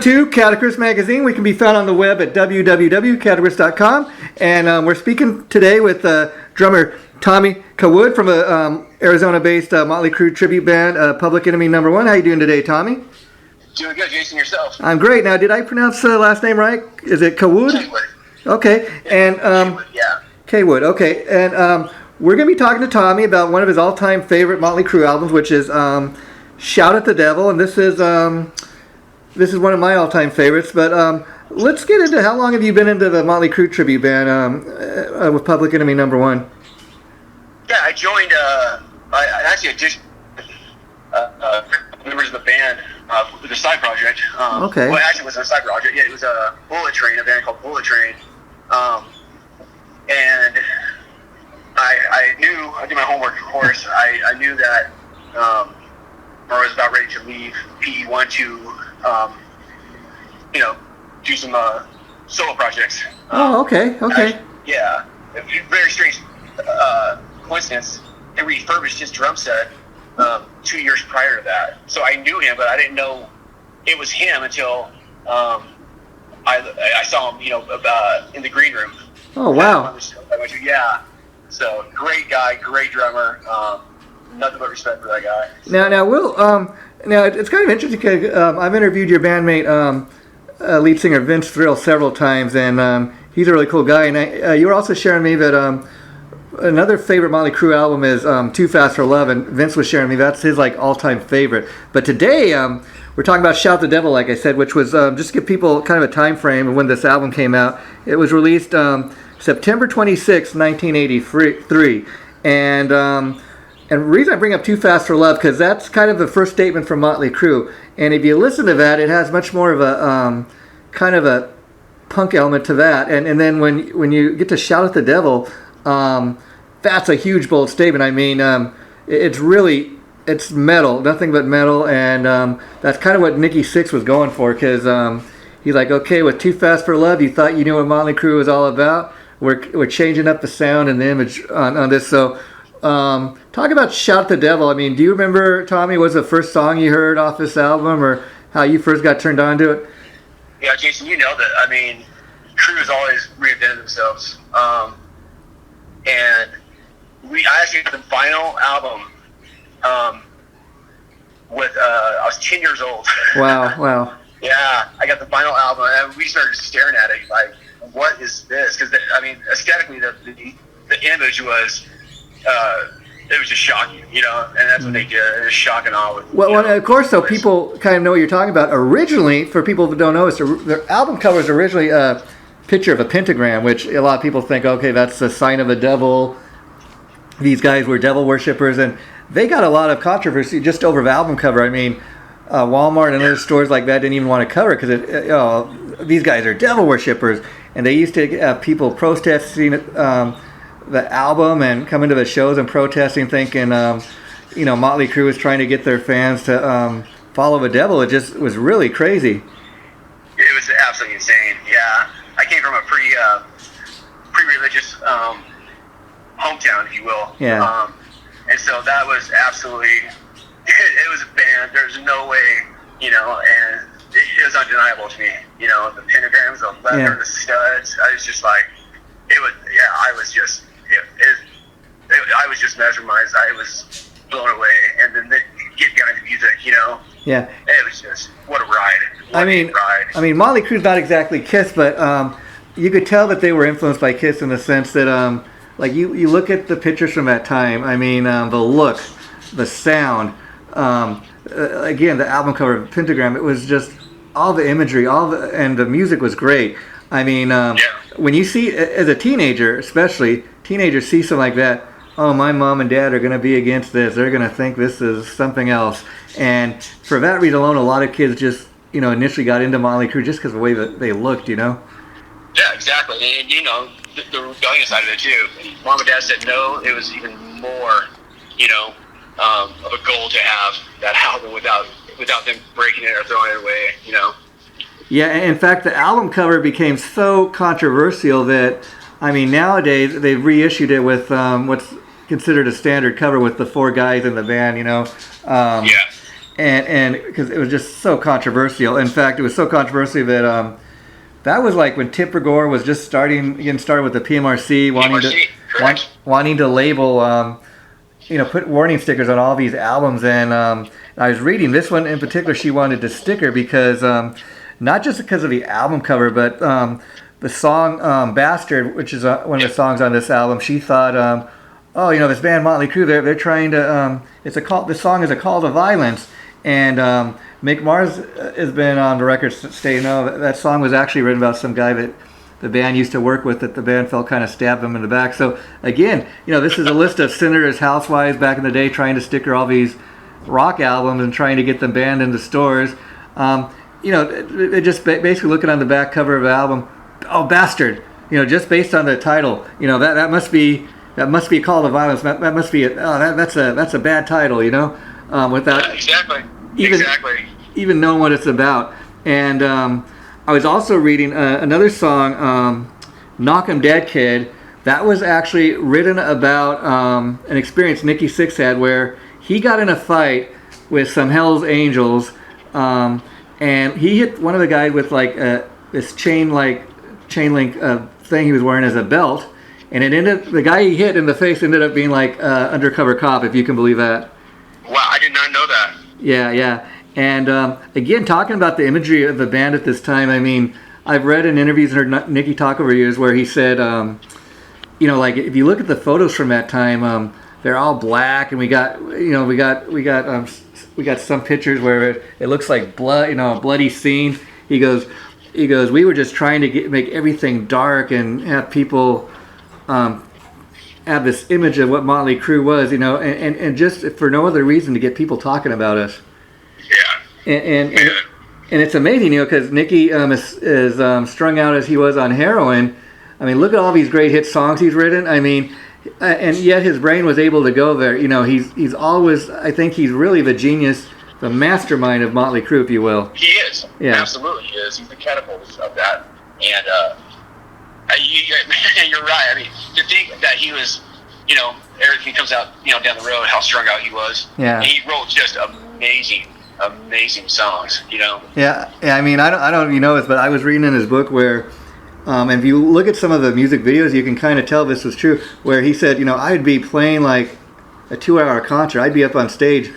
to Categories Magazine. We can be found on the web at www.categories.com. And we're speaking today with drummer Tommy Cawood from a Arizona-based Motley Crue tribute band, Public Enemy #1. How you doing today, Tommy? Doing good, Jason. Yourself? I'm great. Now, did I pronounce the last name right? Is it Cawood? Cawood. Okay. And Cawood, yeah. Cawood. Okay. And we're going to be talking to Tommy about one of his all-time favorite Motley Crue albums, which is "Shout at the Devil," and this is one of my all-time favorites. But let's get into how long have you been into the Motley Crue tribute band with Public Enemy #1? Yeah, I joined. I actually auditioned members of the band with a side project. Okay. Well, actually, it was a side project. Yeah, it was a Bullet Train, a band called Bullet Train. And I knew, I did my homework, of course. I knew that I was about ready to leave PE1 to, do some solo projects. Okay. Yeah, a very strange coincidence. They refurbished his drum set 2 years prior to that, so I knew him, but I didn't know it was him until I saw him, in the green room. Oh wow! Yeah, so great guy, great drummer. Nothing but respect for that guy. Now, Will. Now it's kind of interesting because I've interviewed your bandmate, lead singer Vince Thrill, several times, and he's a really cool guy. And you were also sharing me that another favorite Motley Crue album is "Too Fast for Love," and Vince was sharing me that's his all-time favorite. But today we're talking about "Shout the Devil," like I said, which was just to give people kind of a time frame of when this album came out. It was released September 26, 1983, and the reason I bring up "Too Fast for Love" because that's kind of the first statement from Motley Crue, and if you listen to that, it has much more of a kind of a punk element to that, and then when you get to "Shout at the Devil," that's a huge bold statement. I mean, it's metal, nothing but metal, and that's kind of what Nikki Sixx was going for because he's like, okay, with "Too Fast for Love," you thought you knew what Motley Crue was all about. We're changing up the sound and the image on this. So, talk about "Shout at the Devil." I mean, do you remember, Tommy, was the first song you heard off this album, or how you first got turned on to it? Yeah, Jason, you know that. I mean, Crue has always reinvented themselves. And I actually got the vinyl album I was 10 years old. Wow. Yeah, I got the vinyl album, and we started staring at it like, what is this? Because, aesthetically, the image was, it was just shocking, and that's what they did. It was shock and awe. Well, of course, so people kind of know what you're talking about. Originally, for people who don't know, the album cover was originally a picture of a pentagram, which a lot of people think, okay, that's a sign of a devil. These guys were devil worshippers, and they got a lot of controversy just over the album cover. I mean, Walmart and other stores like that didn't even want to cover it because these guys are devil worshippers, and they used to have people protesting the album and coming to the shows and protesting, thinking, Motley Crue was trying to get their fans to follow the devil. It just was really crazy. It was absolutely insane. Yeah, I came from a pre-religious hometown, if you will. Yeah. And so that was absolutely, it was a band. There's no way, and it was undeniable to me. The pentagrams, the leather, the studs. I was just like, I was just mesmerized. I was blown away. And then get behind the music, Yeah. It was just, what a ride. What a ride. I mean, Motley Crue's not exactly Kiss, but you could tell that they were influenced by Kiss in the sense that, you look at the pictures from that time. I mean, the look, the sound, again, the album cover, Pentagram. It was just all the imagery, and the music was great. I mean, when you see, as a teenager, especially, teenagers see something like that. Oh, my mom and dad are going to be against this. They're going to think this is something else. And for that reason alone, a lot of kids just, initially got into Motley Crue just because of the way that they looked, Yeah, exactly. And, the rebellion side of it, too. Mom and dad said no. It was even more, of a goal to have that album without them breaking it or throwing it away, Yeah, in fact, the album cover became so controversial that, nowadays they've reissued it with what's considered a standard cover with the four guys in the band, Yeah. and because it was just so controversial. In fact, it was so controversial that that was like when Tipper Gore was just getting started with the PMRC, wanting to label, put warning stickers on all these albums. And I was reading this one in particular. She wanted to sticker because not just because of the album cover, but the song "Bastard," which is one of the songs on this album. She thought, this band Motley Crue, they're trying to. The song is a call to violence. And Mick Mars has been on the record stating, no, that song was actually written about some guy that the band used to work with, that the band felt kind of stabbed him in the back. So again, this is a list of senators' housewives back in the day trying to sticker all these rock albums and trying to get them banned into stores. They're just basically looking on the back cover of the album, oh, bastard, just based on the title, that must be a call to violence. That must be that's a bad title, without even knowing what it's about. And I was also reading another song, "Knock 'Em Dead Kid." That was actually written about an experience Nikki Sixx had where he got in a fight with some Hell's Angels, and he hit one of the guys with like this chain link thing he was wearing as a belt, and the guy he hit in the face ended up being like undercover cop, if you can believe that. Wow, I did not know that. Yeah. And again, talking about the imagery of the band at this time, I mean, I've read in interviews and heard Nicky talk over years where he said, like if you look at the photos from that time, they're all black, and we got some pictures where it looks like blood, a bloody scene. He goes, we were just trying to make everything dark and have people have this image of what Motley Crue was, and just for no other reason to get people talking about us. Yeah. And it's amazing, because Nicky is strung out as he was on heroin. I mean, look at all these great hit songs he's written. I mean, and yet his brain was able to go there. He's always, I think he's really the genius, the mastermind of Motley Crue, if you will. He is. Yeah. Absolutely he is. He's the catapult of that. And you're right. I mean, to think that he was, everything comes out, down the road, how strung out he was. Yeah. And he wrote just amazing songs, Yeah. I mean, I don't know if you know this, but I was reading in his book where, and if you look at some of the music videos, you can kind of tell this was true, where he said, I'd be playing like a 2-hour concert. I'd be up on stage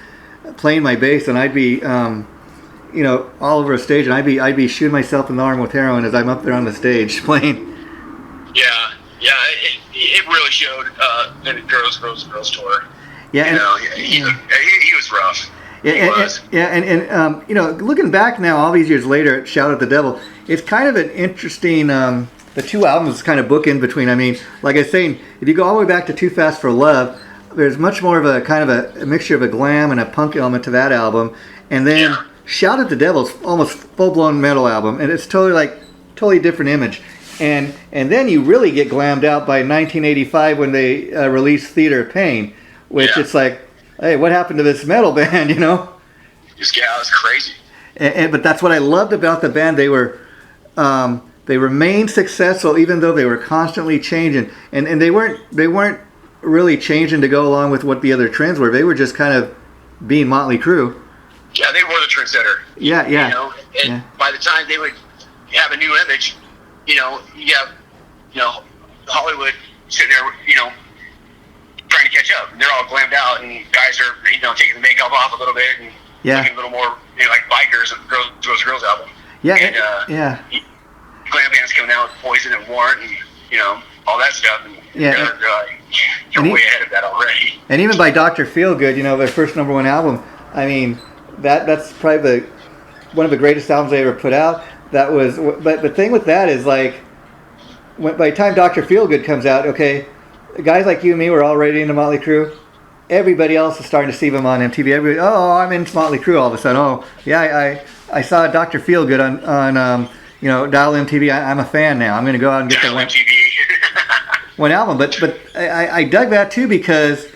playing my bass, and I'd be, all over a stage, and I'd be shooting myself in the arm with heroin as I'm up there on the stage playing. Yeah, it really showed the Girls tour. Yeah, he was rough. And looking back now, all these years later, at Shout at the Devil, it's kind of an interesting. The two albums kind of bookend between. I mean, like I was saying, if you go all the way back to Too Fast for Love, there's much more of a kind of a mixture of a glam and a punk element to that album, and then Shout at the Devil is almost full blown metal album, and it's totally different image. And then you really get glammed out by 1985 when they released Theater of Pain, which it's like, hey, what happened to this metal band, This guy was crazy. But that's what I loved about the band. They remained successful even though they were constantly changing, and they weren't really changing to go along with what the other trends were. They were just kind of being Motley Crue. Yeah, they were the trendsetter. Yeah. And by the time they would have a new image, you have Hollywood sitting there, trying to catch up. They're all glammed out, and guys are, taking the makeup off a little bit and looking a little more, like bikers. Girls album. Yeah. Glam bands coming out with Poison and Warrant and all that stuff. And you're way ahead of that already. And even by Dr. Feelgood, their first #1 album. I mean, that's probably one of the greatest albums they ever put out. That was, but the thing with that is like, by the time Dr. Feelgood comes out, okay, guys like you and me were already into Motley Crue. Everybody else is starting to see them on MTV. Everybody, I'm into Motley Crue all of a sudden. Oh, yeah, I saw Dr. Feelgood on Dial MTV. I'm a fan now. I'm going to go out and get the one album. But I dug that too because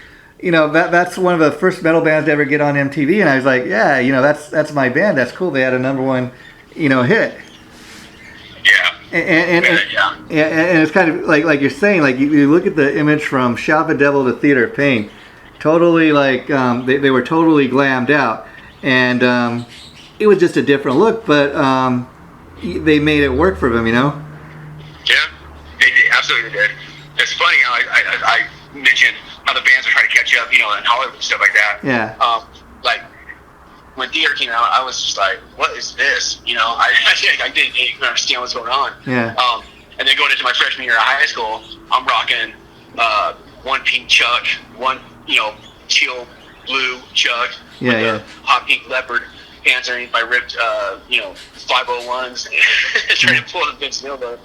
that's one of the first metal bands to ever get on MTV, and I was like, that's my band. That's cool. They had a #1 hit. And it's kind of like you're saying, like you look at the image from Shout the Devil to Theater of Pain, totally like they were totally glammed out, and it was just a different look, but they made it work for them, you know. Yeah, they absolutely did. It's funny how I mentioned how the bands are trying to catch up, you know, in Hollywood and stuff like that. Yeah. Like when Theater came out, I was just like, "What is this?" You know, I didn't even understand what's going on. Yeah. And then going into my freshman year of high school, I'm rocking one pink Chuck, one teal blue Chuck, with a hot pink leopard pants underneath my ripped 501s, trying to pull the Vince Neil mode,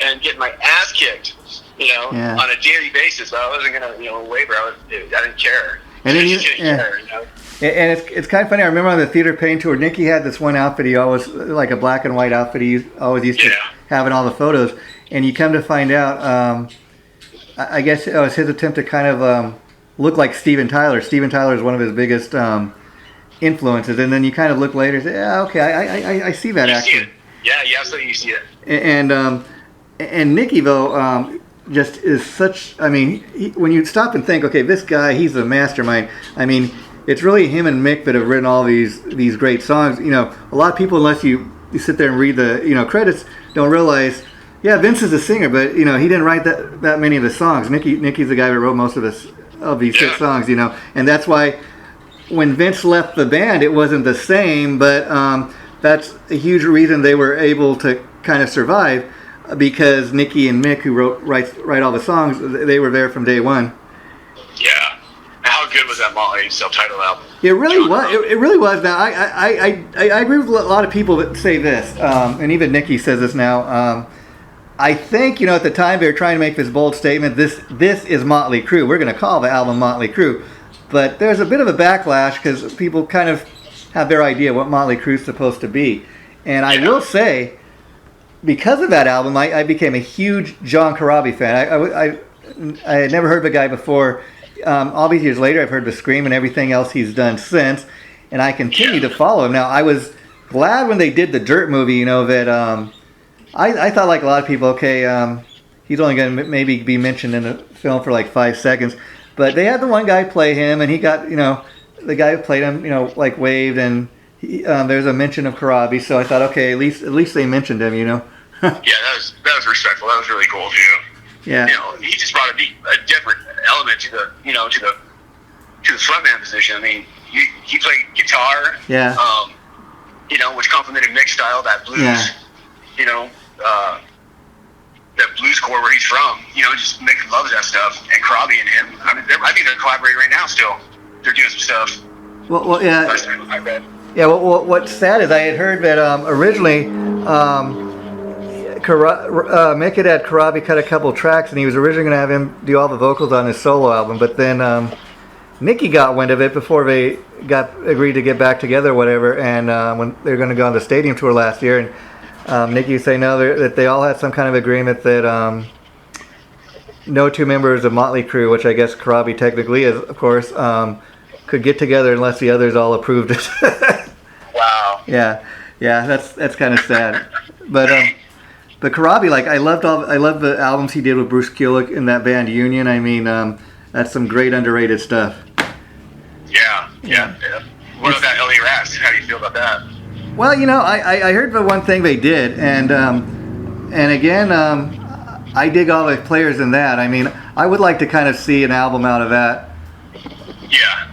and getting my ass kicked, on a daily basis. I wasn't gonna waver. I didn't care. And then care, And it's kind of funny. I remember on the Theater Pain tour, Nicky had this one outfit. He always, like a black and white outfit. He always used to have in all the photos. And you come to find out, I guess it was his attempt to kind of look like Steven Tyler. Steven Tyler is one of his biggest influences. And then you kind of look later and say, yeah, okay, I see that actually. Yeah, absolutely, you see it. And Nicky, though, just is such, I mean, when you stop and think, okay, this guy, he's a mastermind. I mean, it's really him and Mick that have written all these great songs. A lot of people, unless you sit there and read the credits, don't realize, yeah, Vince is a singer, but he didn't write that many of the songs. Nicky's the guy that wrote most of these hit songs, and that's why when Vince left the band, it wasn't the same. But that's a huge reason they were able to kind of survive, because Nicky and Mick, who write all the songs, they were there from day one. Yeah. How good was that Motley self-titled album? It really was. It really was. Now, I agree with a lot of people that say this, and even Nicky says this now. I think, at the time they were trying to make this bold statement, this is Motley Crue. We're going to call the album Motley Crue. But there's a bit of a backlash because people kind of have their idea what Motley Crue is supposed to be. And I will say, because of that album, I became a huge John Corabi fan. I had never heard the guy before. All these years later, I've heard the Scream and everything else he's done since, and I continue to follow him. Now, I was glad when they did the Dirt movie, that I thought, like a lot of people, okay, he's only going to maybe be mentioned in a film for like 5 seconds, but they had the one guy play him, and he got, the guy who played him, waved, and there's a mention of Corabi, so I thought, okay, at least they mentioned him, Yeah, that was respectful. That was really cool too. Yeah. He just brought a different element to the to the frontman position. I mean, he played guitar. Yeah. Which complemented Mick's style, that blues. Yeah. That blues core where he's from. Just Mick loves that stuff, and Corabi and him. I mean, I think they're collaborating right now. Still, they're doing some stuff. Well, yeah. Last time I read. Yeah. Well, what's sad is I had heard that originally. Mick had Corabi cut a couple tracks, and he was originally going to have him do all the vocals on his solo album, but then Nicky got wind of it before they agreed to get back together or whatever, and when they were going to go on the stadium tour last year, and Nicky was saying that they all had some kind of agreement that no two members of Motley Crue, which I guess Corabi technically is, of course, could get together unless the others all approved it. Wow. Yeah, that's kind of sad, But Corabi, like I loved the albums he did with Bruce Kulick in that band Union. I mean, that's some great underrated stuff. Yeah. What about L.A. Rats? How do you feel about that? Well, I heard the one thing they did, and again, I dig all the players in that. I mean, I would like to kind of see an album out of that. Yeah.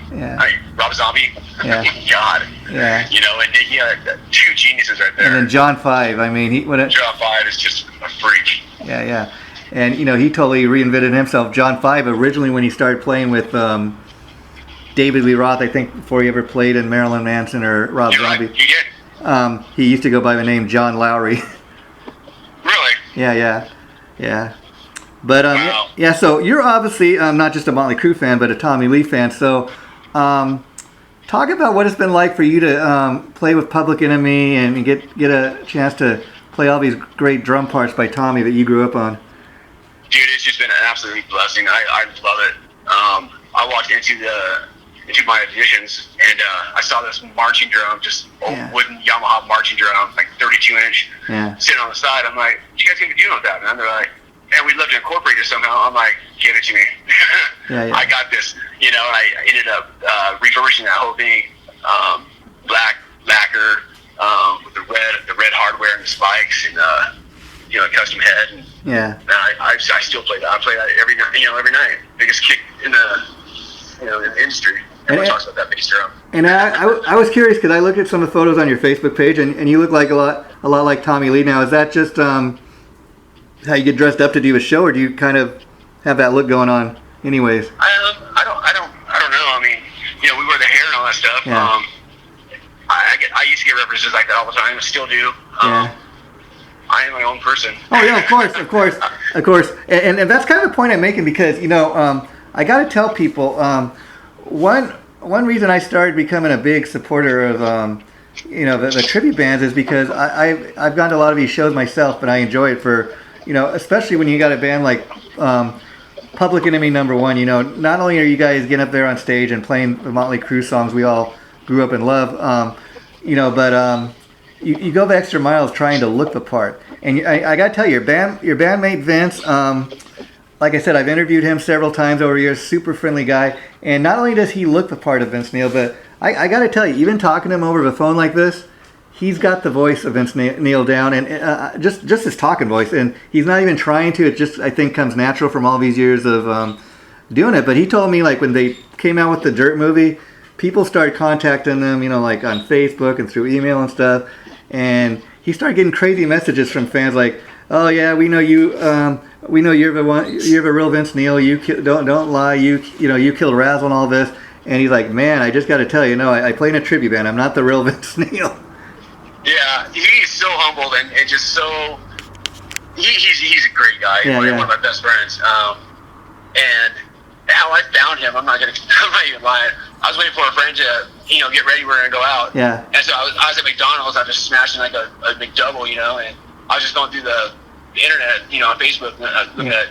Rob Zombie. Yeah. God. Yeah. And two geniuses right there. And then John Five. I mean, John Five is just a freak. Yeah. And he totally reinvented himself. John Five originally when he started playing with David Lee Roth, I think before he ever played in Marilyn Manson or Rob Zombie. Right. He did. He used to go by the name John Lowry. Really? Yeah. But wow. yeah. So you're obviously not just a Motley Crue fan, but a Tommy Lee fan. So. Talk about what it's been like for you to play with Public Enemy and get a chance to play all these great drum parts by Tommy that you grew up on. Dude, it's just been an absolute blessing. I love it. I walked into my auditions and I saw this marching drum, just old wooden Yamaha marching drum, like 32-inch, sitting on the side. I'm like, what you guys gonna be doing with that, man? They're like, and we'd love to incorporate it somehow. I'm like, give it to me. Yeah. I got this. I ended up refurbishing that whole thing Custom Head. And, Yeah. I still play that. I play that every night. Every night. Biggest kick in the in the industry. Everyone talks about that bass drum. And I was curious because I looked at some of the photos on your Facebook page, and you look like a lot like Tommy Lee. Now, is that just how you get dressed up to do a show, or do you kind of have that look going on, anyways? I don't know. I mean, we wear the hair and all that stuff. Yeah. I used to get references like that all the time. I still do. Yeah. I am my own person. Oh yeah, of course. And that's kind of the point I'm making because I got to tell people one reason I started becoming a big supporter of the tribute bands is because I've gone to a lot of these shows myself, but I enjoy it for especially when you got a band like Public Enemy #1. Not only are you guys getting up there on stage and playing the Motley Crue songs we all grew up and love, but you go the extra miles trying to look the part. And I got to tell you, your bandmate Vince, like I said, I've interviewed him several times over the years, super friendly guy. And not only does he look the part of Vince Neil, but I got to tell you, even talking to him over the phone like this, he's got the voice of Vince Neil down, and just his talking voice. And he's not even trying to. It just, I think, comes natural from all these years of doing it. But he told me, like, when they came out with the Dirt movie, people started contacting them, like on Facebook and through email and stuff. And he started getting crazy messages from fans like, "Oh yeah, we know you. We know you're the one. You're the real Vince Neil. You don't lie. You killed Razzle and all this." And he's like, "Man, I just got to tell you, no, I play in a tribute band. I'm not the real Vince Neil." Yeah, he's so humbled and just so. He's a great guy. Yeah, One of my best friends. And how I found him, I'm not even lying. I was waiting for a friend to get ready. We're gonna go out. Yeah. And so I was at McDonald's. I was just smashing like a McDouble, and I was just going through the internet, on Facebook, looking at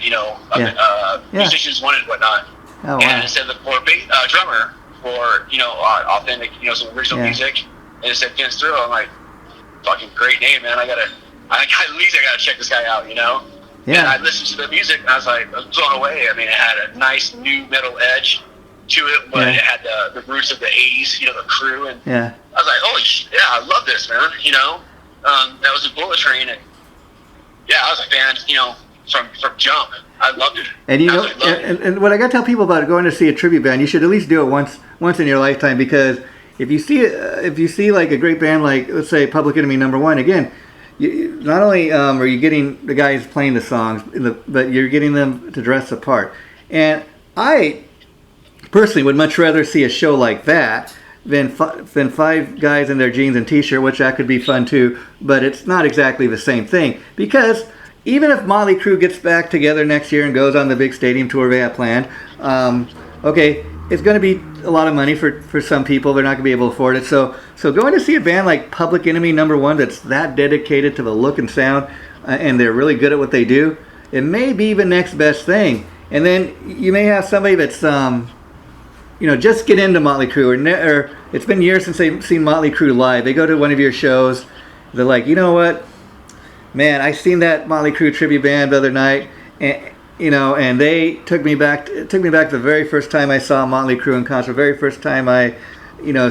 musicians wanted and whatnot. Oh, wow. And it said for a drummer for authentic, some original music, and it said Vince Thrill. I'm like, fucking great name, man. At least I gotta check this guy out, Yeah. And I listened to the music, and I was like, blown away. I mean, it had a nice new metal edge to it, but it had the roots of the '80s, the Crew, and I was like, holy shit, yeah, I love this, man. That was a Bullet Train, and I was a fan, from jump. I loved it. And and what I got to tell people about going to see a tribute band, you should at least do it once in your lifetime, because if you see like a great band like, let's say, Public Enemy #1, again, not only are you getting the guys playing the songs, but you're getting them to dress the part. And I personally would much rather see a show like that than 5 guys in their jeans and t-shirt, which that could be fun too, but it's not exactly the same thing, because even if Motley Crue gets back together next year and goes on the big stadium tour they have planned, it's going to be a lot of money for some people. They're not going to be able to afford it. So going to see a band like Public Enemy #1 that's that dedicated to the look and sound, and they're really good at what they do, it may be the next best thing. And then you may have somebody that's just get into Motley Crue, or it's been years since they've seen Motley Crue live. They go to one of your shows, they're like, you know what, man, I seen that Motley Crue tribute band the other night, and they took me back to the very first time I saw Motley Crue in concert, the very first time I,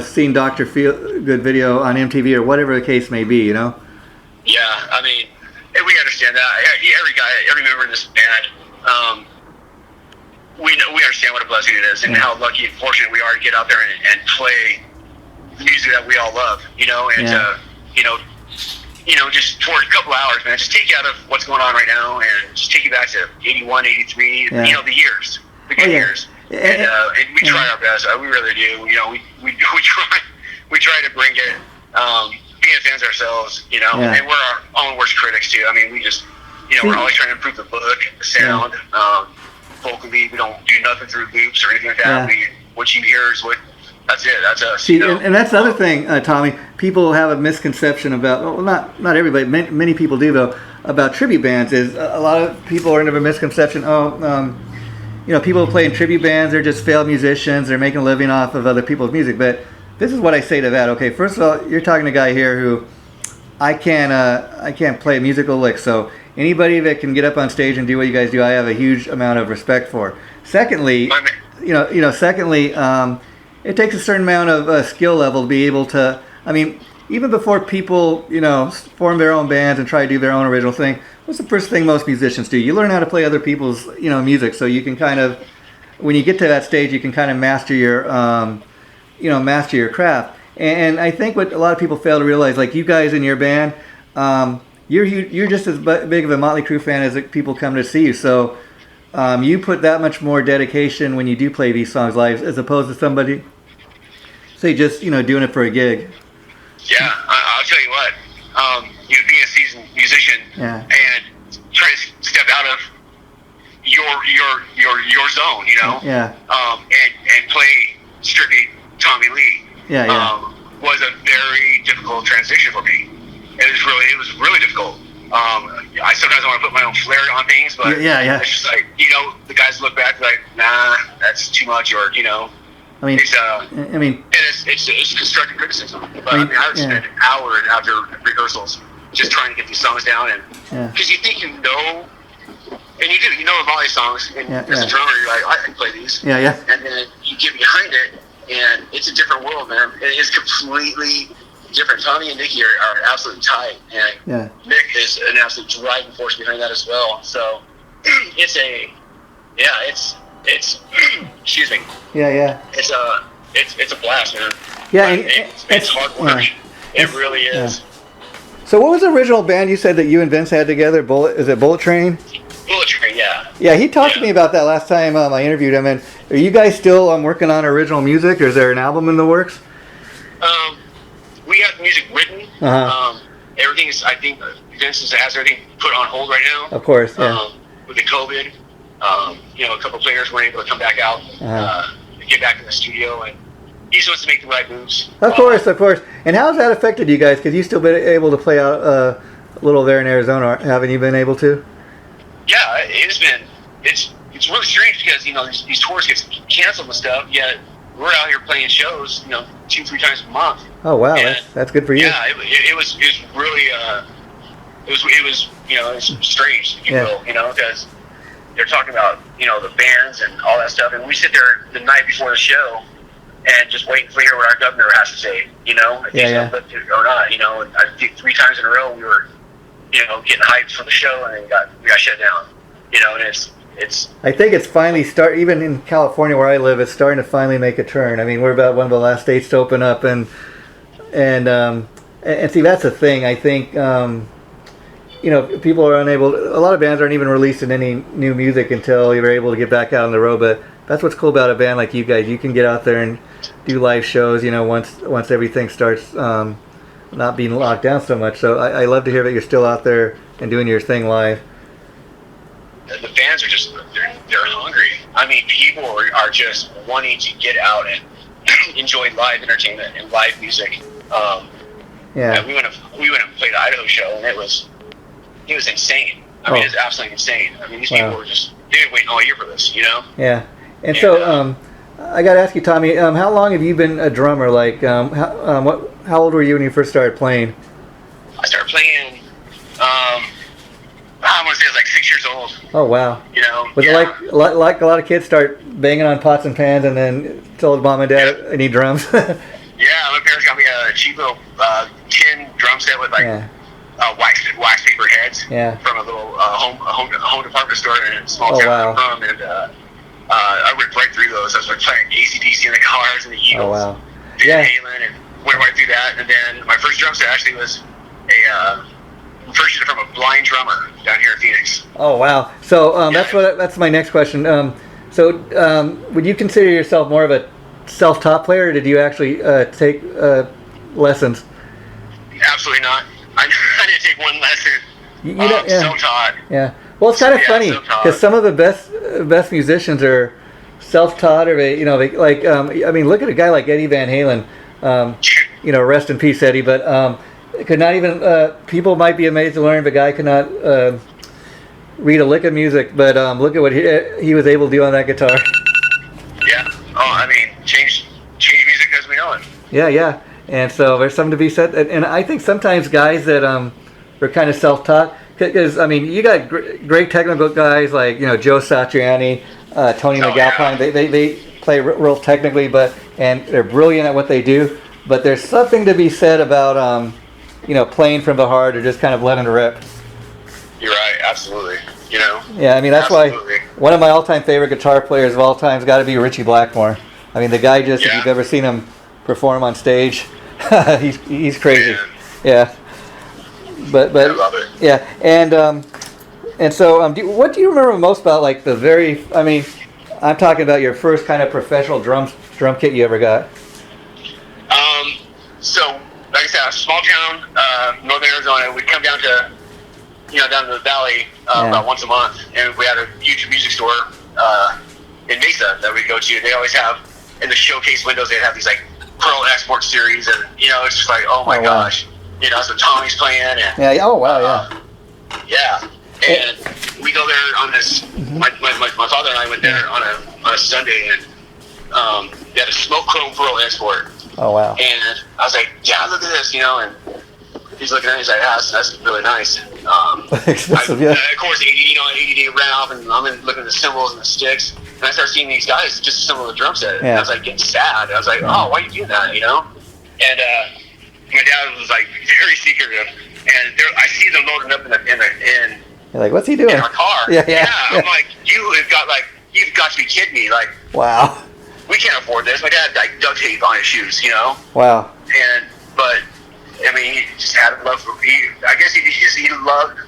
seen Dr. Feelgood video on MTV or whatever the case may be, Yeah, I mean, we understand that. Every member of this band, we understand what a blessing it is, and how lucky and fortunate we are to get out there and play the music that we all love, just for a couple hours, man, just take you out of what's going on right now and just take you back to 81, 83, the years, the good years. And we try our best. We really do. We try to bring it, being fans ourselves, and we're our own worst critics too. I mean, we just, we're always trying to improve the look, the sound, vocally. We don't do nothing through loops or anything like that. What you hear is what. That's it. That's us. See, and that's the other thing, Tommy. People have a misconception about, well, not everybody, many people do though, about tribute bands. Is a lot of people are under a misconception. People who play in tribute bands, they're just failed musicians. They're making a living off of other people's music. But this is what I say to that. Okay, first of all, you're talking to a guy here who I can't play a musical lick. So anybody that can get up on stage and do what you guys do, I have a huge amount of respect for. Secondly, it takes a certain amount of skill level to be able to. I mean, even before people, form their own bands and try to do their own original thing, what's the first thing most musicians do? You learn how to play other people's, music, so you can kind of, when you get to that stage, you can kind of master your craft. And I think what a lot of people fail to realize, like you guys in your band, you're just as big of a Motley Crue fan as people come to see you. So you put that much more dedication when you do play these songs live, as opposed to somebody, say, just doing it for a gig. Yeah, I'll tell you what. Being a seasoned musician and trying to step out of your zone, and play strictly Tommy Lee. Was a very difficult transition for me. It was really difficult. I sometimes want to put my own flair on things, but it's just like, the guys look back like, nah, that's too much, or it's constructive criticism. But I would spend hours after rehearsals just trying to get these songs down, and because you think and you do, the Motley songs, and as a drummer, you're like, I can play these, and then you get behind it, and it's a different world, man. It is completely different. Tommy and Nicky are absolutely tight, and Nick is an absolute driving force behind that as well. So it's excuse me. It's a blast, man. It's hard work. It really is. So what was the original band you said that you and Vince had together? Is it Bullet Train? Bullet Train, yeah. Yeah, he talked to me about that last time I interviewed him. And are you guys still working on original music, or is there an album in the works? We have music written. Everything is, I think, Vince has everything put on hold right now. Of course, with the COVID, a couple players weren't able to come back out, get back in the studio, and he just wants to make the right moves. Of course. And how has that affected you guys? Because you've still been able to play out a little there in Arizona, haven't you been able to? Yeah, it's really strange because, these tours get canceled and stuff, yet we're out here playing shows, 2-3 times a month. Oh wow, that's good for you. Yeah, it was really it's strange, if you will, because they're talking about the bands and all that stuff, and we sit there the night before the show and just waiting to hear what our governor has to say, if or not, and I think 3 times in a row we were getting hyped for the show, and then we got shut down, and it's. I think it's finally even in California where I live, it's starting to finally make a turn. I mean, we're about one of the last states to open up, and see, that's the thing. I think people are unable. A lot of bands aren't even releasing any new music until you're able to get back out on the road. But that's what's cool about a band like you guys. You can get out there and do live shows. Once everything starts not being locked down so much. So I love to hear that you're still out there and doing your thing live. The fans are just they're hungry. I mean, people are just wanting to get out and enjoy live entertainment and live music. And we went and played the Idaho show, and it was insane. I mean, it's absolutely insane. I mean, these people were they've been waiting all year for this, Yeah, and so I got to ask you, Tommy, how long have you been a drummer? Like, how old were you when you first started playing? I started playing. I want to say I was like 6 years old. Oh wow! Was it like a lot of kids start banging on pots and pans and then told mom and dad, I need drums? Yeah, my parents got me a cheap little tin drum set with wax paper heads from a little home department store in a small town I'm from, and I ripped right through those. I was playing AC/DC in the Cars and the Eagles, Van Halen, and went right through that. And then my first drum set actually was from a blind drummer down here in Phoenix. Oh wow! So that's my next question. Would you consider yourself more of a self-taught player, or did you actually take lessons? Absolutely not. I didn't take one lesson. Self-taught. Yeah. Well, it's kind of funny because some of the best musicians are self-taught, or they look at a guy like Eddie Van Halen. Rest in peace, Eddie. But could not even. People might be amazed to learn the guy could not read a lick of music, but look at what he was able to do on that guitar. Yeah. Oh, I mean, change music as we know it. Yeah. And so there's something to be said. And I think sometimes guys that are kind of self-taught, because you got great technical guys like Joe Satriani, Tony McAlpine. They play real technically, and they're brilliant at what they do. but there's something to be said about playing from the heart or just kind of letting it rip. You're right, absolutely. Yeah, I mean that's absolutely. why one of my all-time favorite guitar players of all time has got to be Richie Blackmore. I mean the guy if you've ever seen him perform on stage, he's crazy. Man. Yeah. But I love it. Yeah, and so what do you remember most about like the very? I mean, I'm talking about your first kind of professional drum kit you ever got. So like I said, a small town, northern Arizona. We'd come down to the valley about once a month, and we had a huge music store in Mesa that we'd go to. They always have in the showcase windows. They'd have these like Pearl Export series, and it's just like, oh my gosh. So Tommy's playing, and oh wow, yeah, and we go there on this. My father and I went there on a Sunday, and they had a smoke chrome Pearl Export. Oh wow! And I was like, Dad, look at this, and he's looking at it. He's like, that's really nice. Expensive, yeah. Of course, ADD ran off, and I'm looking at the cymbals and the sticks, and I started seeing these guys just assemble the drum set. And I was like getting sad. I was like, oh, why are you doing that? And my dad was like very secretive, and I see them loading up in You're like, what's he doing? In our car. Yeah. I'm like, you've got to be kidding me. Like, wow. We can't afford this. My dad had like duct tape on his shoes, Wow. But I mean, he just had a love for. I guess he loved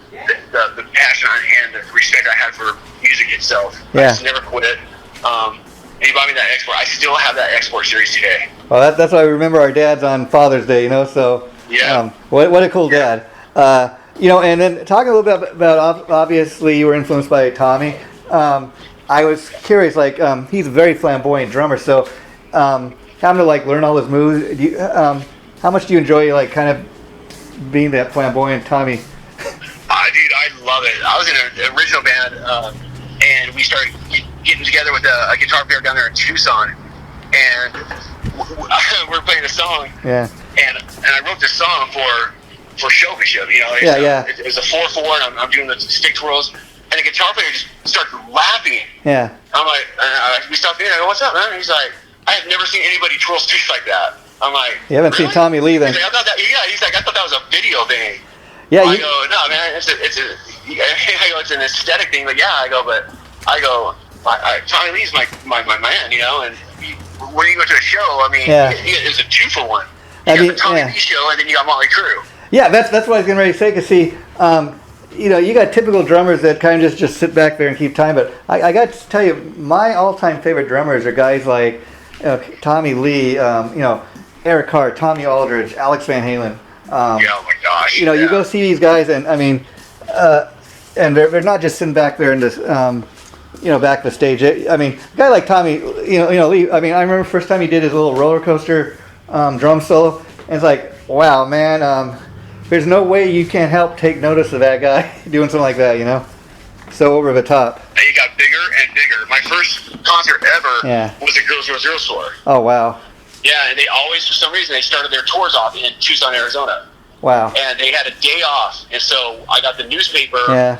the passion and the respect I had for music itself. Yeah. I just never quit. And he bought me that export. I still have that export series today. Well, that's why I remember our dads on Father's Day, So yeah, what a cool dad. And then talking a little bit about obviously you were influenced by Tommy. I was curious, like he's a very flamboyant drummer, so having to like learn all his moves. How much do you enjoy like kind of being that flamboyant Tommy? Dude, I love it. I was in an original band, and we started getting together with a guitar player down there in Tucson, and we're playing a song. Yeah. And I wrote this song for showmanship. It was a 4/4, and I'm doing the stick twirls, and the guitar player just starts laughing. Yeah. I'm like, we stopped in. I go, what's up, man? And he's like, I have never seen anybody twirl sticks like that. I'm like, you haven't seen Tommy Lee then? He's like, I thought that was a video thing. Yeah. I go, no, man, it's an aesthetic thing. But Tommy Lee's my man, and when you go to a show, I mean, it's a 2-for-1. You got the Tommy Lee show, and then you got Motley Crue. Yeah, that's what I was getting ready to say. Cause see, you got typical drummers that kind of just sit back there and keep time. But I got to tell you, my all-time favorite drummers are guys like Tommy Lee, Eric Hart, Tommy Aldridge, Alex Van Halen. Oh my gosh! You go see these guys, and I mean, and they're not just sitting back there and just back the stage. I mean, a guy like Tommy, Lee. I mean, I remember the first time he did his little roller coaster drum solo, and it's like, wow, man. There's no way you can't help take notice of that guy doing something like that. So over the top. And he got bigger and bigger. My first concert ever was at Girls 0 store. Oh wow. Yeah, and they always, for some reason, they started their tours off in Tucson, Arizona. Wow. And they had a day off, and so I got the newspaper the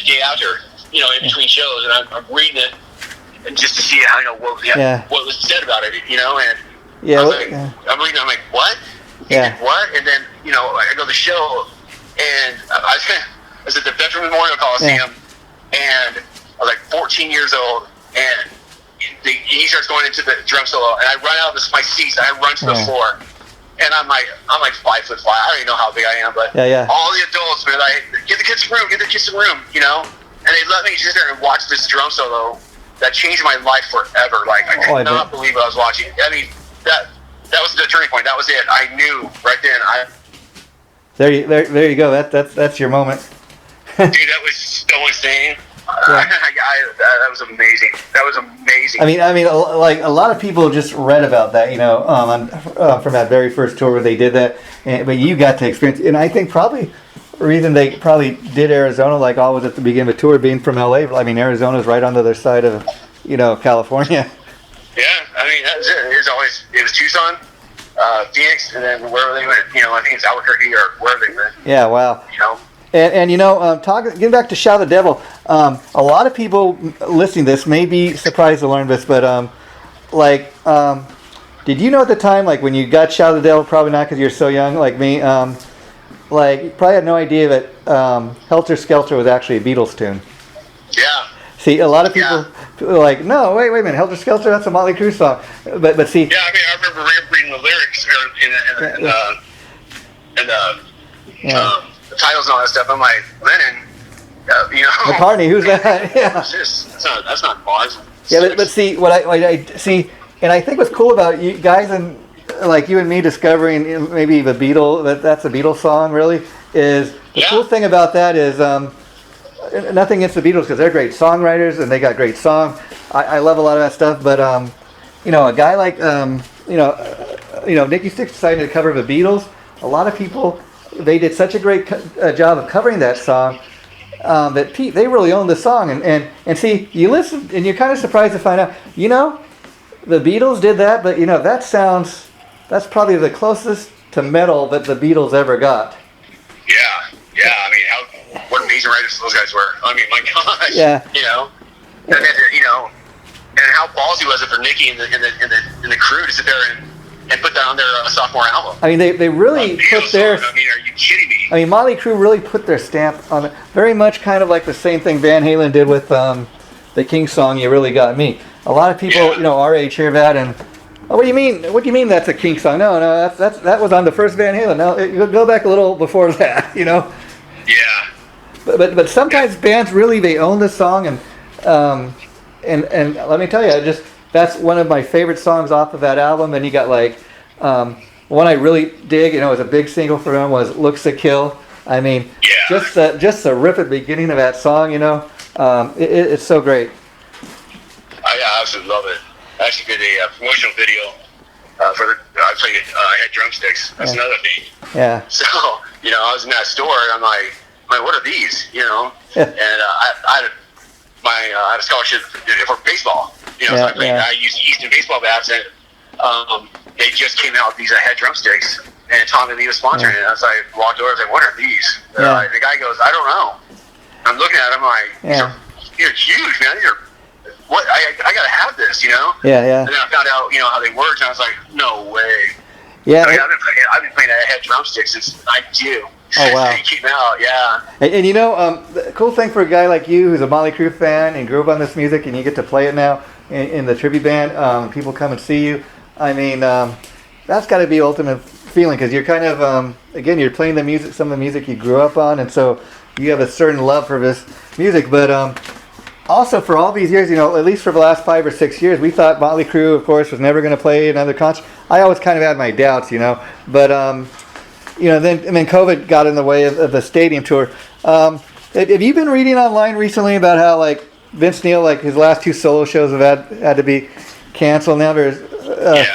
day after, in between shows, and I'm reading it, and just to see what was said about it, and I'm reading, I'm like, what? What? And then, I go to the show, and I was at the Veteran Memorial Coliseum, and I was like 14 years old, and he starts going into the drum solo, and I run out of my seats, and I run to the floor, and I'm like 5'5". I don't even know how big I am, but all the adults were like, get the kids some room, and they let me sit there and watch this drum solo that changed my life forever. Like, I could not believe what I was watching. I mean, that was the turning point. That was it. I knew right then. There you go. That's your moment. Dude, that was so insane. That was amazing. That was amazing. I mean, like a lot of people just read about that, from that very first tour where they did that, but you got to experience. And I think probably the reason they probably did Arizona, like always at the beginning of the tour, being from LA. I mean, Arizona's right on the other side of, California. Yeah, I mean, that was it. It was Tucson, Phoenix, and then wherever they went. I think it's Albuquerque or wherever they went. Yeah, wow. And getting back to Shout the Devil, a lot of people listening to this may be surprised to learn this, but Did you know at the time, like when you got Shout of the Devil, probably not because you're so young like me, like you probably had no idea that Helter Skelter was actually a Beatles tune. Yeah. See, a lot of people are like, no, wait a minute, Helter Skelter, that's a Motley Crue song. But see. Yeah, I mean, I remember reading the lyrics the titles and all that stuff. I'm like, Lennon, McCartney, who's that? Yeah. That's not Boz. Yeah, but see, what I see, and I think what's cool about you guys and like you and me discovering maybe the Beatles, that's a Beatles song really, is the cool thing about that is nothing against the Beatles because they're great songwriters and they got great songs. I love a lot of that stuff, but a guy like Nicky Sixx decided to cover the Beatles. A lot of people, they did such a great job of covering that song that they really own the song. And see, you listen and you're kind of surprised to find out, the Beatles did that, but that's probably the closest to metal that the Beatles ever got. Yeah. I mean, what amazing writers those guys were. I mean, my gosh. Yeah. And how ballsy was it for Nicky and the crew to sit there and put that on their sophomore album? I mean, they really put their. I mean, are you kidding me? I mean, Motley Crue really put their stamp on it. Very much kind of like the same thing Van Halen did with the King song, "You Really Got Me." A lot of people, our age hear that and, oh, what do you mean? What do you mean that's a King song? No, that was on the first Van Halen. No, go back a little before that, Yeah. But sometimes bands really they own the song and let me tell you, that's one of my favorite songs off of that album. And you got like one I really dig, was a big single for them was "Looks to Kill." I mean, just the riff at the beginning of that song, it's so great. I absolutely love it. I actually did a promotional video for I had drumsticks. That's another thing. Yeah. So I was in that store and I'm like, what are these? And I had a scholarship for baseball. So I used Easton baseball bats and they just came out with these. I had drumsticks and Tommy Lee was sponsoring it. And so I walked over and I was like, what are these? The guy goes, I don't know. I'm looking at them like, these are huge, man. These are what I gotta have this, Yeah. And then I found out, how they worked, and I was like, no way. Yeah. I mean, I've been playing. I had drumsticks since '92. Oh wow. They came out, yeah. And the cool thing for a guy like you who's a Motley Crue fan and grew up on this music, and you get to play it now in the tribute band. People come and see you. I mean, that's got to be ultimate feeling because you're kind of again you're playing the music, some of the music you grew up on, and so you have a certain love for this music, but. Also, for all these years, at least for the last 5 or 6 years, we thought Motley Crue, of course, was never going to play another concert. I always kind of had my doubts, But, then COVID got in the way of the stadium tour. Have you been reading online recently about how, like, Vince Neil, like, his last 2 solo shows have had to be canceled now? There's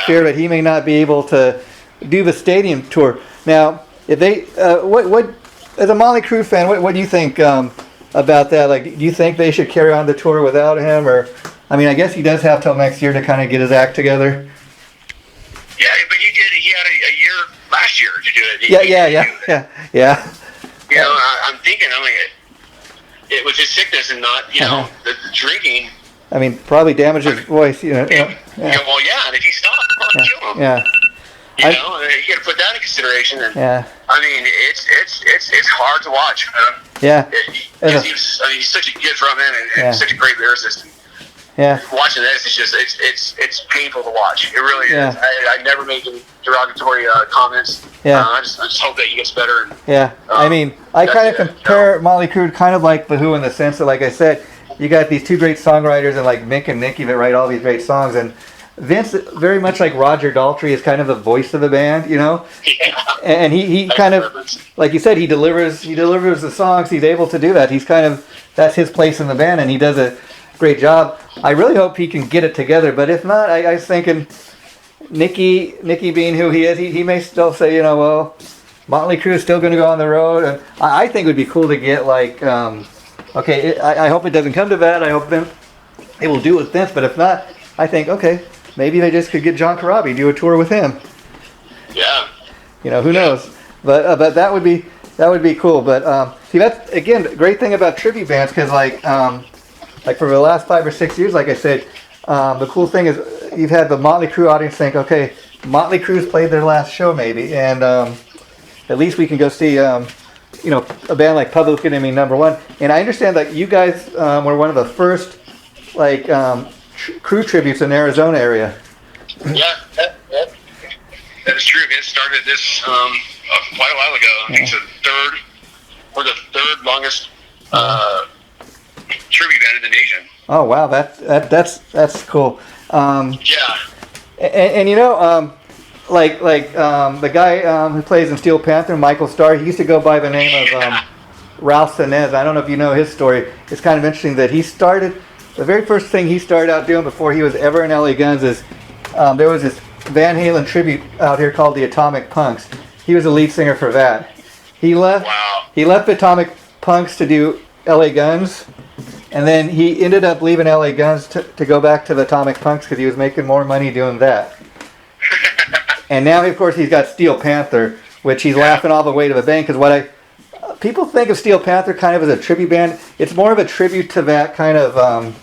fear that he may not be able to do the stadium tour. Now, if they, what as a Motley Crue fan, what do you think about that? Like, do you think they should carry on the tour without him, or I mean, I guess he does have till next year to kind of get his act together. Yeah, but he had a year last year to do it. Yeah. I'm thinking, it was his sickness and not, the drinking. I mean, probably damaged his voice, Well, yeah, and if he stopped, it'd probably kill him. Yeah. You got to put that in consideration. And, yeah. I mean, it's hard to watch. Yeah. He's such a good frontman and such a great lyricist. Yeah. Watching this, it's painful to watch. It really is. I never make any derogatory comments. Yeah. I just hope that he gets better. And, I mean, I kind of compare Motley Crue kind of like The Who in the sense that, like I said, you got these 2 great songwriters and like Mick and Nicky that write all these great songs, and Vince, very much like Roger Daltrey, is kind of the voice of the band, Yeah. And he kind of, like you said, he delivers the songs. He's able to do that. He's kind of, that's his place in the band, and he does a great job. I really hope he can get it together, but if not, I was thinking Nicky being who he is, he may still say, well, Motley Crue is still going to go on the road, and I think it would be cool to get like, I hope it doesn't come to that. I hope it will do it with Vince, but if not, I think, okay, maybe they just could get John Corabi, do a tour with him. Yeah. Who knows? But that would be cool. But see, that's again the great thing about tribute bands, because like for the last 5 or 6 years, like I said, the cool thing is you've had the Motley Crue audience think, okay, Motley Crue's played their last show, maybe, and at least we can go see, a band like Public Enemy #1. And I understand that you guys were one of the first, Crue tributes in the Arizona area. Yeah, that is true. It started this quite a while ago. I think it's the third longest tribute band in the nation. Oh wow, that's cool. Yeah. And the guy who plays in Steel Panther, Michael Starr, he used to go by the name of Ralph Sanez. I don't know if you know his story. It's kind of interesting that the very first thing he started out doing before he was ever in LA Guns is there was this Van Halen tribute out here called the Atomic Punks. He was the lead singer for that. He left the Atomic Punks to do LA Guns, and then he ended up leaving LA Guns to go back to the Atomic Punks because he was making more money doing that. And now, of course, he's got Steel Panther, which he's laughing all the way to the bank. Because people think of Steel Panther kind of as a tribute band. It's more of a tribute to that kind of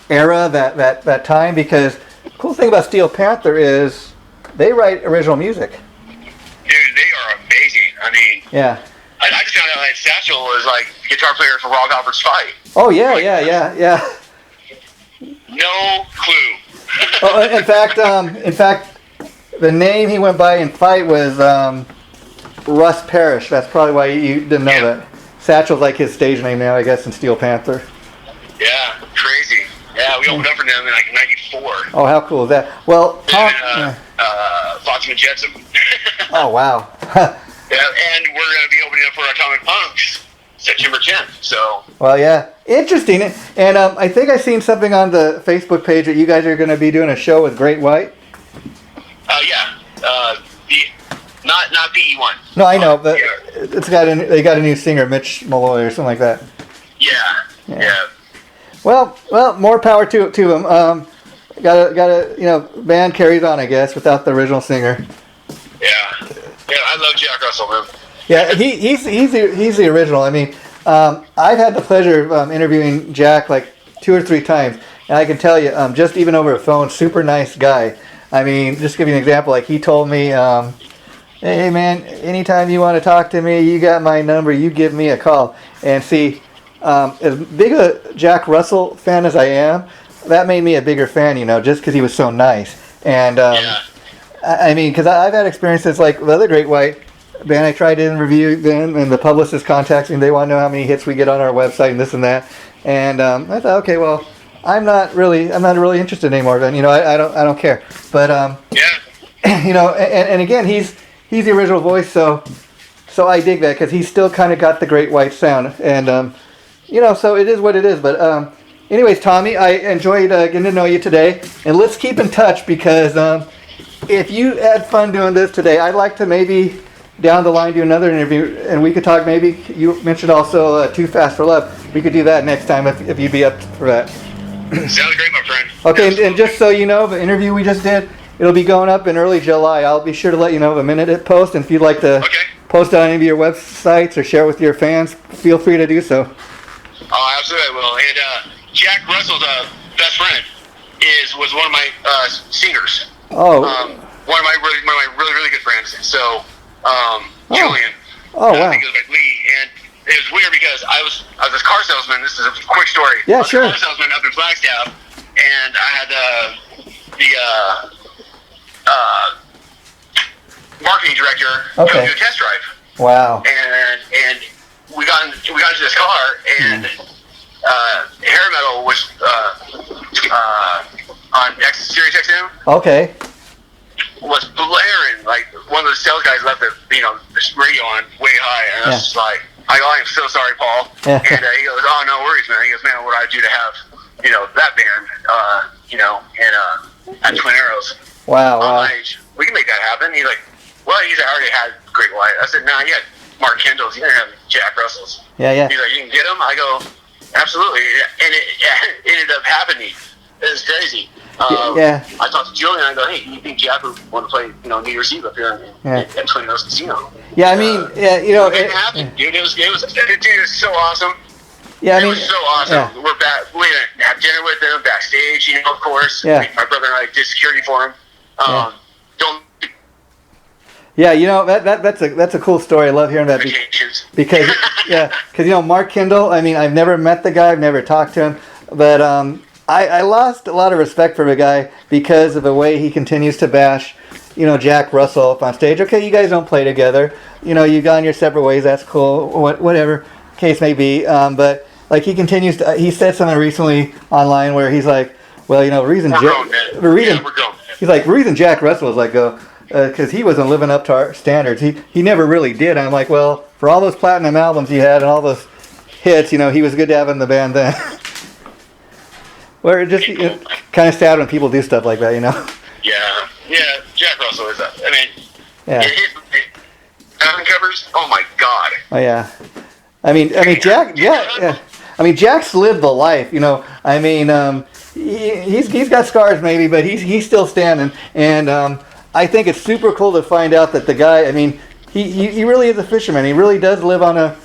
era, that time. Because the cool thing about Steel Panther is they write original music. Dude, they are amazing. I mean, yeah. I just found out that Satchel was the guitar player for Rob Halford's Fight. Oh yeah, yeah. No clue. Oh, in fact. The name he went by in Fight was Russ Parrish. That's probably why you didn't know that. Satchel's like his stage name now, I guess, in Steel Panther. Yeah, crazy. Yeah, we opened up for them in '94. Oh, how cool is that? Well, Flotsam and Jetsam. Oh, wow. Yeah, and we're going to be opening up for Atomic Punks September 10th. So. Well, yeah, interesting. And I think I seen something on the Facebook page that you guys are going to be doing a show with Great White. Not BE1. No, I know, but they got a new singer, Mitch Malloy or something like that. Yeah. Well, more power to him. Got band carries on, I guess, without the original singer. Yeah, I love Jack Russell, man. Yeah, he's the original. I mean, I've had the pleasure of interviewing Jack like 2 or 3 times, and I can tell you, just even over the phone, super nice guy. I mean, just to give you an example, like he told me, hey man, anytime you want to talk to me, you got my number, you give me a call. And see, as big a Jack Russell fan as I am, that made me a bigger fan, just because he was so nice. And I mean, because I've had experiences like the other Great White band. I tried to interview them, and the publicist contacts me. They want to know how many hits we get on our website and this and that. And I thought, okay, well, I'm not really interested anymore. Then I don't care. But and again, he's the original voice, so I dig that because he's still kind of got the Great White sound, and so it is what it is. But anyways, Tommy, I enjoyed getting to know you today, and let's keep in touch because if you had fun doing this today, I'd like to maybe down the line do another interview, and we could talk. Maybe you mentioned also Too Fast for Love. We could do that next time if you'd be up for that. Sounds great, my friend. Okay, and just so you know, the interview we just did, it'll be going up in early July. I'll be sure to let you know the minute it posts, and if you'd like to post it on any of your websites or share it with your fans, feel free to do so. Oh, absolutely, I will. And Jack Russell's best friend was one of my singers. Oh. One of my really good friends. So, Julian. Oh, wow. I think it was like Lee, and it was weird because I was a car salesman. This is a quick story. Yeah, I was sure. a car salesman up in Flagstaff, and I had the marketing director go do a test drive. Wow. And we got into this car, and hair metal was on Sirius XM. Okay. Was blaring, like one of the sales guys left the radio on way high, and I was just like, I am so sorry, Paul. And he goes, oh, no worries, man. He goes, man, what do I do to have that band at Twin Arrows? Wow. We can make that happen. He's like, well, I already had Great White. I said, nah, you had Mark Kendall's, you didn't have Jack Russell's. Yeah. He's like, you can get them? I go, absolutely. And it ended up happening. It was crazy. I talked to Julian, and I go, hey, you think Jack would want to play, New Year's Eve up here at Twin Arrows Casino? Yeah, I mean, it happened, dude. It was so awesome. Yeah, it was so awesome. Yeah. We're back. We had dinner with him backstage, of course. Yeah. My brother and I did security for him. Don't Yeah, you know that's a cool story. I love hearing that Vacations. because you know Mark Kindle. I mean, I've never met the guy, I've never talked to him, but I lost a lot of respect for the guy because of the way he continues to bash, you know, Jack Russell up on stage. Okay, you guys don't play together. You know, you've gone your separate ways. That's cool. Whatever case may be. But like he continues to. He said something recently online where he's like, well, you know, we're grown, man. the reason Yeah, we're grown, man. he's like, the reason Jack Russell was like, because he wasn't living up to our standards. He never really did. I'm like, well, for all those platinum albums he had and all those hits, you know, he was good to have in the band then. Where it just kind of sad when people do stuff like that, you know. Yeah. Jack Russell is. I mean, Yeah. his album covers. Oh my God. Oh yeah. I mean, Jack. Yeah. I mean, Jack's lived the life, you know. I mean, he's got scars maybe, but he's still standing. And I think it's super cool to find out that the guy. I mean, he really is a fisherman. He really does live on a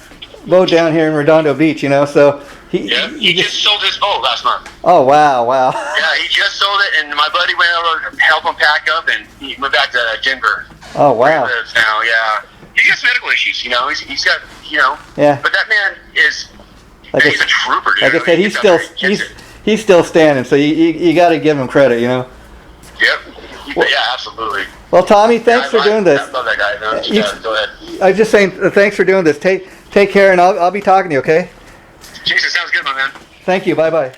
boat down here in Redondo Beach, you know. So He just sold his boat last month. Oh wow. Yeah, he just sold it, and my buddy went over to help him pack up, and he went back to Denver. Oh wow. Where he lives now, yeah. He has medical issues, you know. He's got, you know. Yeah. But that man is. Like he's a trooper, dude. Like I said, he's still standing. So you got to give him credit, you know. Yep. Well, yeah, absolutely. Well, Tommy, thanks for doing this. I love that guy. No, go ahead. I was just saying, thanks for doing this. Take care, and I'll be talking to you. Okay. Jesus, sounds good, my man. Thank you. Bye bye.